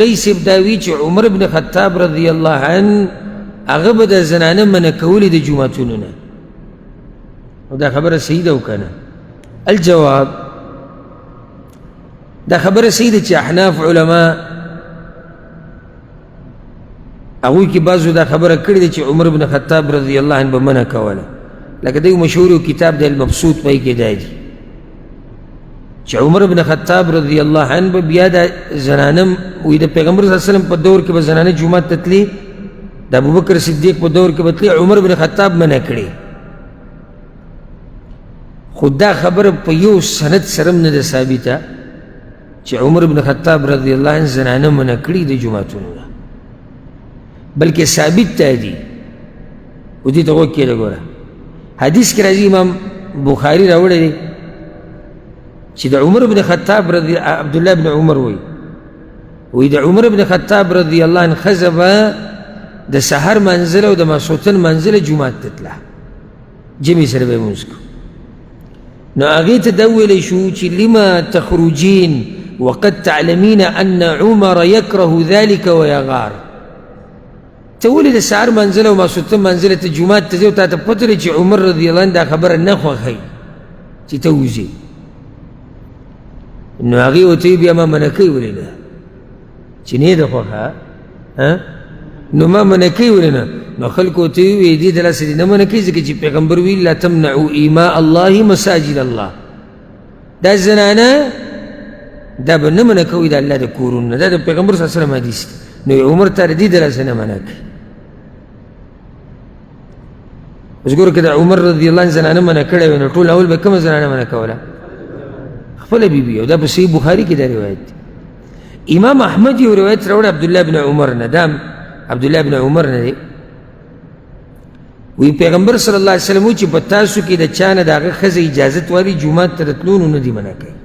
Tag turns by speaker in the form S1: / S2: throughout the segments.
S1: ليس بداوي عمر بن الخطاب رضي الله عنه أغبد زنانه من كولد جمعتنا وده خبر سيدة وكان الجواب ده خبر سيدة أحناف علماء أقول كي بازو ده خبر كردة عمر بن الخطاب رضي الله عنه بمنا كولا لكن ده مشهور كتاب ده المبسوط بيك داجي عمر بن الخطاب رضي الله عنه بيادا زنانم وإذا پیغمبر صلى الله عليه وسلم په دور کې زنانه جمعه تتلی د ابوبکر صدیق په دور کې بتلی عمر بن الخطاب منع کړي خدا خبر په یو سند سره نه ثابته چې عمر بن الخطاب رضی الله عنه زنانه منع کړي د جمعهونو بلکې ثابت دی و دې ته وکړه ګوره حدیث کې راځي امام بخاری راوړی چې د عمر بن الخطاب رضی عبد الله بن عمر وإذا عمر بن الخطاب رضي الله عنه خزب ده سحر منزله وده ماسوتن منزله جمعة تطلع جميع سربه منسكو نو أغيت دولي شو لما تخرجين وقد تعلمين أن عمر يكره ذلك ويغار تولي ده سحر منزله وماسوتن منزله جمعة تزيو تاتبطر عمر رضي الله عنه ده خبر النخوة خي تتوزي نو أغي وتيبي أمام منكي ولله چنې د خوخه نو ما منکې ولنه نو خلکو ته وی دي دلاسه نه منکې ځکه چې پیغمبر وی لا تمنعوا ایماء الله مساجد الله دا زنانه دا به نه منکوي د الله د کورونه دا د پیغمبر صلی الله علیه وسلم حدیث نو عمر ته دې دلاسه نه منکې اوس ګوره که د عمر رضی الله عنه زنانه منع کړی وی نو ټول اول به کومه زنانه منع کوله خپله بیبي او دا په صحیح بخاري کې دا روایت دی امام احمد یو روایت راوړ عبد الله بن عمر نه دام عبد الله بن عمر نه دی وی پیغمبر صلی الله علیه وسلم چې په تاسو کې د چا نه د هغه ښځې اجازت والی جومات ته راتلو نو نه دي منع کوي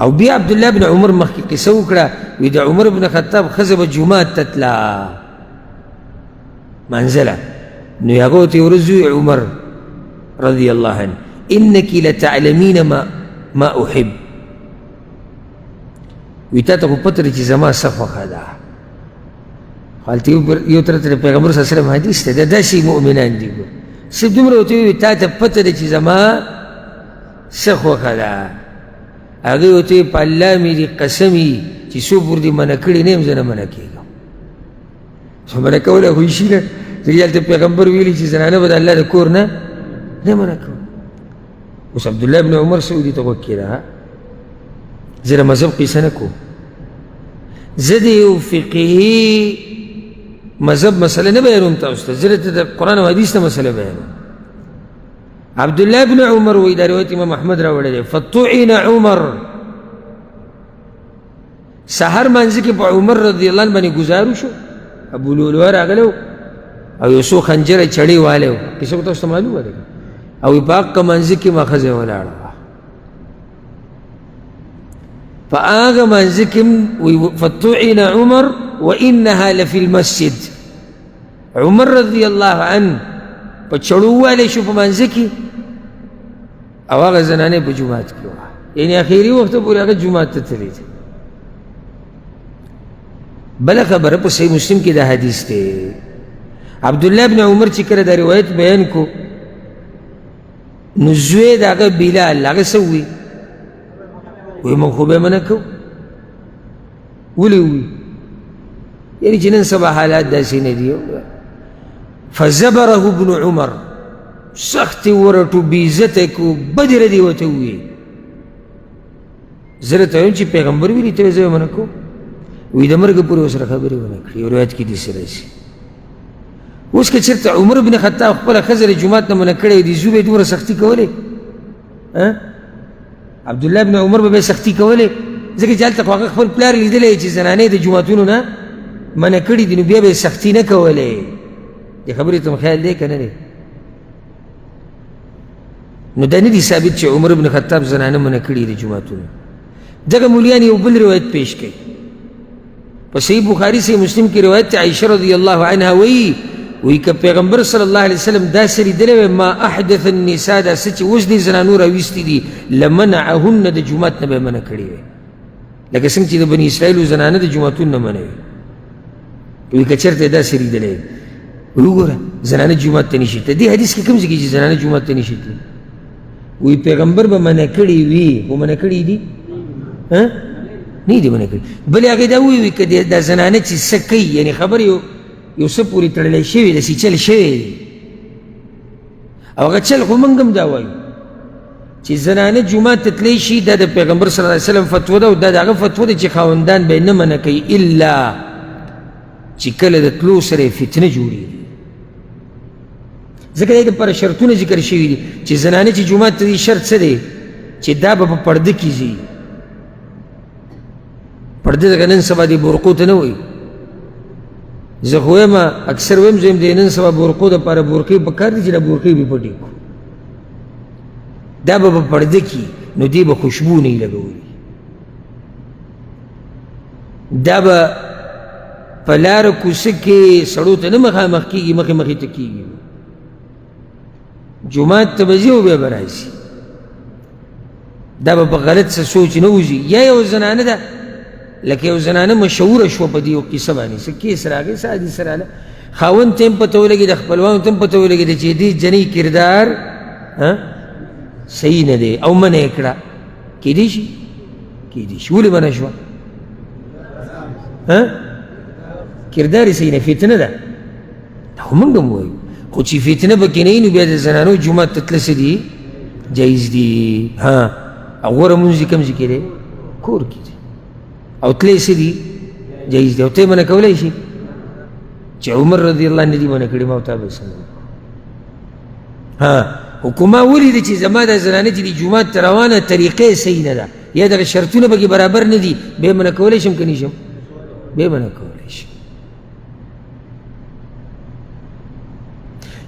S1: او بیا عبد الله بن عمر مخکې قصه وکړه وی د عمر بن خطاب ښځه به جومات ته تله منزله نو هغه ورته ورځي عمر رضی الله عنه انك لتعلمين ما احب ویتا ته پتر چې زما صفه ده حالتي یو تر پیغمبر صلی الله علیه وسلم حدیث ته دا شی مؤمنان دي سب دومره وته ویتا ته پتر چې زما صفه ده هغه وته په الله مې قسمی چې سو پر دې منع کړي نه زنه منع کېږم څومره کوله خو شي نه ریال ته پیغمبر ویلي چې زنانه به الله د کور نه منع کوي اوس عبد الله بن عمر سعودي ته وکړه زیرا مذہب قیسہ نکو زدیو فقهی مذہب مسئلہ نبیرون تا استاد زیرا تا قرآن و حدیث تا مسئلہ بیرون عبداللہ بن عمر ویدہ روایت امام احمد راوڑے دے فطعن عمر سحر منزی کی پا عمر رضی اللہ عنہ بانی گزارو شو ابو لولوار آگلو او یسو خنجر چڑی والے کسی کو تا استا معلوم ہے او پاک کا منزی کی مخزے والا فآغا منزكم فطعن عمر وإنها لفي المسجد عمر رضي الله عنه فچڑو والے شو منزكي او آغا زنانے پا جماعت کلوها یعنی آخری وقت پوری آغا جماعت تتلید بلا خبر پا صحیح مسلم کی دا حدیث تے عبداللہ بن عمر چکر دا روایت بیان کو نزوے دا آغا بلال آغا سوی وی من خوبه منکو ولی وی یعنی جنن سبا حالات داسی ندیو فزبره ابن عمر سخت ورطو بیزتکو بدر دیوتوی زرطایون چی پیغمبر ویلی تویزه منکو وی دا مرگ پوری وسر خبری ونکلی روایت کی دیسی رسی اس که چرت عمر بن خطاب خپل خزر جماعت نمونکڑی دی زوبه دور سختی کولی عبدالله بن عمر به سختی کوله ځکه چې هلته خو هغه خپل پلار لیدلی چې زنانې د جوماتونو نه منع کړي دي نو بیا به سختی نه کولې دې خبرې ته خیال دی که نه دی نو دا نه دي ثابت چې عمر بن خطاب زنانه منع کړي د جوماتونو دغه مولیان یو بل روایت پیش کوي په صحیح بخاري صحیح مسلم کی روایت عائشہ رضی الله عنها وی که پیغمبر صلی اللہ علیہ وسلم دا سری دلوی ما احدث النساء دا سچ وزنی زنانو راویستی دی لمنعهن دا جماعت نبی منع کری وی لکه څنګه چې د بني اسرائیلو زنانه د جوماتون نه منوي وایي که چېرته یې داسې لیدلی وګوره زنانه جومات ته نشي ته دې حدیث کې کوم ځای کې چې زنانه جومات ته نشي تللی وایي پیغمبر به منع کړي وي خو منع کړي دي نه دي منع کړي بلې هغې دا ووایي که دا زنانه چې څه کوي یعنې خبر یو څه پورې تړلی شوی داسې چل شوی دی او هغه چل خو موږ هم دا وایو چې زنانه جومات ته تللی شي دا د پیغمبر صلی الله علیه وسلم فتوه ده او دا د هغه فتوه ده چې خاوندان به یې نه منع کوي الا چې کله د تلو سره یې فتنه جوړېږي ځکه دې دپاره شرطونه ذکر شوي دي چې زنانه چې جومات ته ځي شرط څه دی چې دا به په پرده کې ځي پرده دغه نن سبا دې برقو ته نه وایي زه خو وایم اکثر وایم زه یم د نن سبا برقو دپاره برقې پکار دي چې دا برقې به پټې کړو دا به په پرده کې نو دې به خوشبو نه یې لګولي دا به په لاره کوڅه کې سړو ته نه مخامخ کېږي مخې مخې ته کېږي جومات ته به ځي او بیا به راشي دا به په غلط څه سوچ نه وځي یا یو زنانه ده لکه یو زنانه مشهوره شوه په دې یو قصه باندې څه کیس راغی څه حدیث راغله خاوند ته هم پته ولګېد د خپلوانو ته هم پته ولګېده چې دې جنۍ کردار صحیح نه دی او منع یې کړه کیدی شي کیدی شي ولې منع شوه کردار یې صحیح نه فتنه ده دا خو موږ هم وایو خو چې فتنه پکې نه وي نو بیا د زنانو جومات ته تله څه دي جایز دي او غوره مونځ دي کوم ځای کې دی کور کې دی او تللی څه دي جایز دی او ته یې منع کولی شي چې عمر رضی الله عنه دې منع کړي ما او تا به یې څنګه خو که ما ولیده چې زما دا زنانه چې دي جومات ته روانه طریقې صحیح نه ده یا دغه شرطونه پکې برابر نه دي بیا یې منع کولی شم که نه شم بیا یې منع کولی شم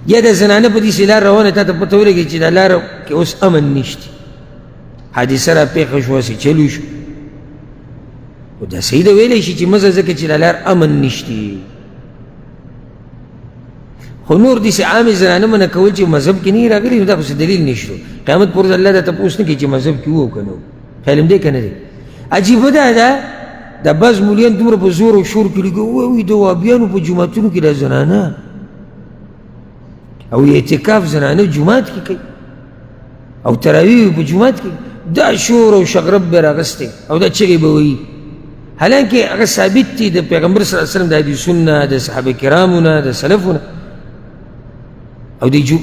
S1: یا د زنانه په داسې لار روانه تا ته پته ولګېږي چې دا لاره کې اوس امن نشته حادثه را پېښه شوه چې چلو شو خو دا صحیح ده ویلی شي چې مزه ځکه چې دا لار امن نشته خو نور داسې عامې زنانه منع کول چې مذهب کې نه یې راغلي نو دا خو څه دلیل نشته قیامت پر ورځ الله دا تپوس نه کوي چې مذهب کې وو که نه و خیال هم دی که نه دی عجیبه دا ده دا بعض مولیان دومره په زور او شور کې لګي وایي د وهابیانو په جوماتونو کې دا زنانه او اعتکاف زنانه جومات کې کوي او تراویح په جومات کې دا شور او شغرب به راغستی او دا چغې به وایي حالانکه هغه ثابت دي د پیغمبر صلی الله علیه وسلم د حدیثونو نه د صحابه کرامو نه د سلفو نه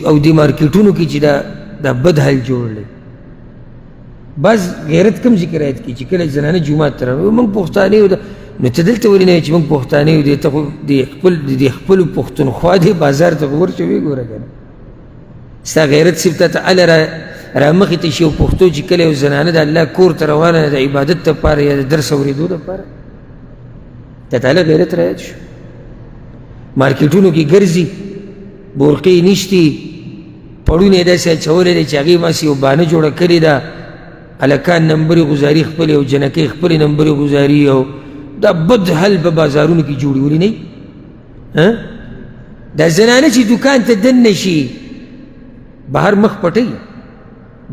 S1: او د مارکیټونو کې چې دا بد حال جوړ دی بعض غیرت کم ذکر آیت کې چې کله زنانه جومات ته راغلي موږ پښتانه یو نو ته دلته ولې نه چې موږ پښتانه یو دې ته خو د خپلو پښتونخوا دې بازار ته ورچې ویې ګوره که نه ستا غیرت صرف تا ته هله رامخې ته شي او پښتو چې کله یو زنانه د الله کور ته روانه د عبادت دپاره یا د درس اورېدو دپاره تا ته هله غیرت رایت شو مارکیټونو کې ګرځي بورقې نشتي پړونه یې داسې اچولی دی چې هغې ماسې یو بانه جوړه کړې ده هلکان نمبرې غزاري خپلې او جنکۍ خپلې نمبرې غزاري او دا بد حل په بازارونو کې جوړي ولې نه دا زنانه چې دکان ته دننه شي بهر مخ پټوي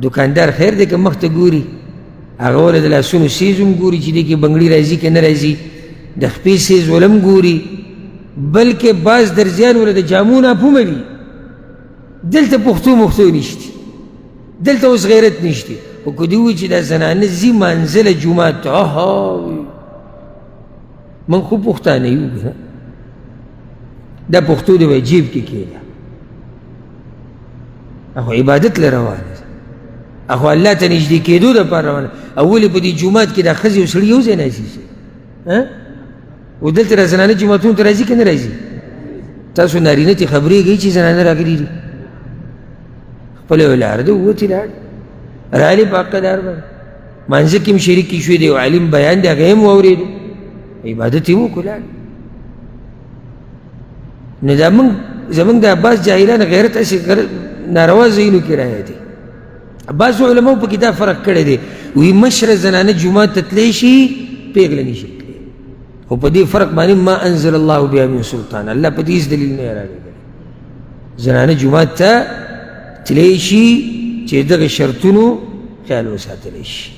S1: دکاندار خیر دی که مخ ته ګوري هغه وله د لاسونو سیز هم ګوري چې دې کې بنګړي راځي که نه راځي د خپې سیز ولم ګوري بلکې بعض درزیان وله د جامو ناپومه دي دلته پښتو مختو نشته دلته اوس غیرت نشته خو که دې ووایي چې دا زنانه ځي منزله جومات ته من خو پښتانه یو که دا پښتو دی وایي جیب کې کېده اخو عبادت له روانه ده اخو الله ته نږدې کېدو دپاره روانه او ولې په دې جومات کې دا ښځې او سړي یو ځای ناستې شي او دلته را زنانه جوماتونو ته راځي که نه راځي تاسو نارینه تې خبرېږئ چې زنانه راغلي دي خپله یوه لاره ده ووتې لاړې رالې په حقه لار باندې مانځه کې هم شریکې شوې دی یو عالم بیان دی هغه یې هم واورېدو عبادت یې وکړو لاړې نو دا زمونږ دا بعض جاهلان غیرت هسې ناروا ځایونو کې رایه دی بعضو علماو پکې دا فرق کړی دی وایي مشره زنانه جومات ته تلی شي پیغله نشي تلی خو په دې فرق باندې ما انزل الله بها من سلطان الله په دې هېڅ دلیل نه یې رالېږلی زنانه جومات ته تلی شي چې دغه شرطونو خیال وساتلی شي